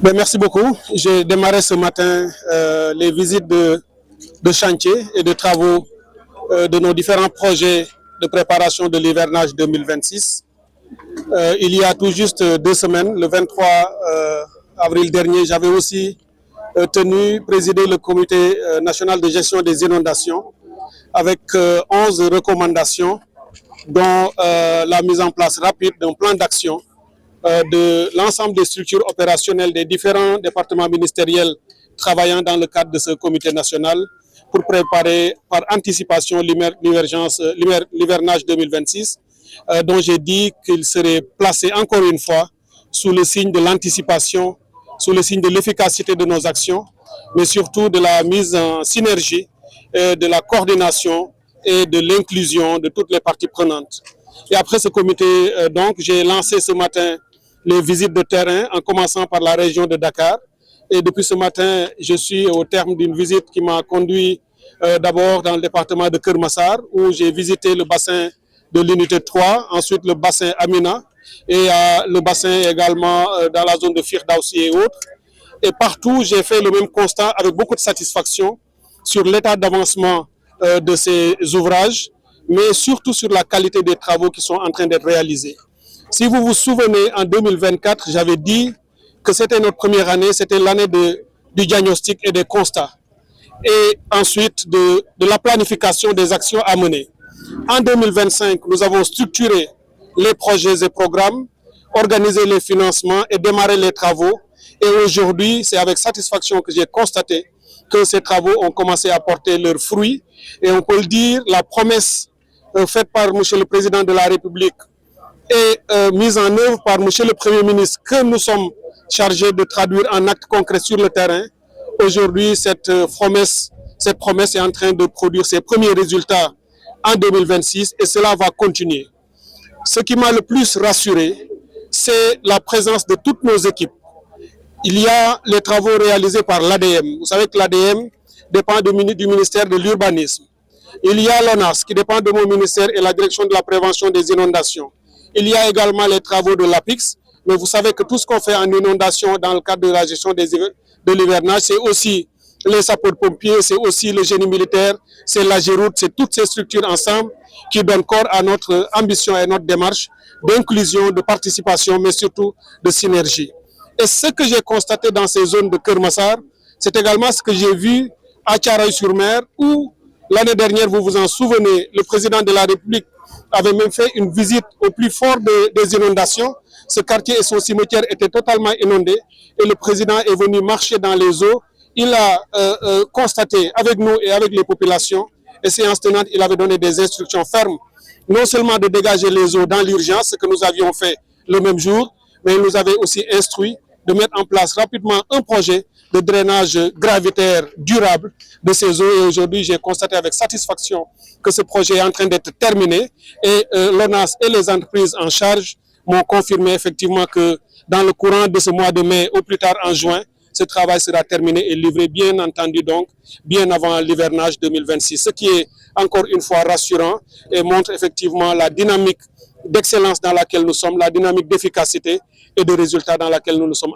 Merci beaucoup. J'ai démarré ce matin les visites de chantier et de travaux de nos différents projets de préparation de l'hivernage 2026. Il y a tout juste 2 semaines, le 23 avril dernier, j'avais aussi présidé le comité national de gestion des inondations avec 11 recommandations, dont la mise en place rapide d'un plan d'action de l'ensemble des structures opérationnelles des différents départements ministériels travaillant dans le cadre de ce comité national pour préparer par anticipation l'hivernage 2026, dont j'ai dit qu'il serait placé encore une fois sous le signe de l'anticipation, sous le signe de l'efficacité de nos actions, mais surtout de la mise en synergie, de la coordination et de l'inclusion de toutes les parties prenantes. Et après ce comité, donc, j'ai lancé ce matin les visites de terrain, en commençant par la région de Dakar. Et depuis ce matin, je suis au terme d'une visite qui m'a conduit d'abord dans le département de Keur Massar, où j'ai visité le bassin de l'unité 3, ensuite le bassin Amina, et le bassin également dans la zone de Firdausi et autres. Et partout, j'ai fait le même constat avec beaucoup de satisfaction sur l'état d'avancement de ces ouvrages, mais surtout sur la qualité des travaux qui sont en train d'être réalisés. Si vous vous souvenez, en 2024, j'avais dit que c'était notre première année, c'était l'année du diagnostic et des constats. Et ensuite, de la planification des actions à mener. En 2025, nous avons structuré les projets et programmes, organisé les financements et démarré les travaux. Et aujourd'hui, c'est avec satisfaction que j'ai constaté que ces travaux ont commencé à porter leurs fruits. Et on peut le dire, la promesse faite par M. le Président de la République et mise en œuvre par M. le Premier ministre, que nous sommes chargés de traduire en actes concrets sur le terrain. Aujourd'hui, cette promesse est en train de produire ses premiers résultats en 2026 et cela va continuer. Ce qui m'a le plus rassuré, c'est la présence de toutes nos équipes. Il y a les travaux réalisés par l'ADM. Vous savez que l'ADM dépend du ministère de l'Urbanisme. Il y a l'ONAS qui dépend de mon ministère et la direction de la prévention des inondations. Il y a également les travaux de l'APIX, mais vous savez que tout ce qu'on fait en inondation dans le cadre de la gestion de l'hivernage, c'est aussi les sapeurs-pompiers, c'est aussi le génie militaire, c'est la Géroute, c'est toutes ces structures ensemble qui donnent corps à notre ambition et à notre démarche d'inclusion, de participation, mais surtout de synergie. Et ce que j'ai constaté dans ces zones de Keur Massar, c'est également ce que j'ai vu à Thiaroye-sur-Mer, où l'année dernière, vous vous en souvenez, le président de la République avait même fait une visite au plus fort des inondations. Ce quartier et son cimetière étaient totalement inondés et le président est venu marcher dans les eaux. Il a constaté avec nous et avec les populations, et séance tenante, il avait donné des instructions fermes, non seulement de dégager les eaux dans l'urgence, ce que nous avions fait le même jour, mais il nous avait aussi instruit de mettre en place rapidement un projet de drainage gravitaire durable de ces eaux. Et aujourd'hui, j'ai constaté avec satisfaction que ce projet est en train d'être terminé et l'ONAS et les entreprises en charge m'ont confirmé effectivement que dans le courant de ce mois de mai, au plus tard en juin, ce travail sera terminé et livré, bien entendu donc, bien avant l'hivernage 2026. Ce qui est encore une fois rassurant et montre effectivement la dynamique d'excellence dans laquelle nous sommes, la dynamique d'efficacité et de résultats dans laquelle nous nous sommes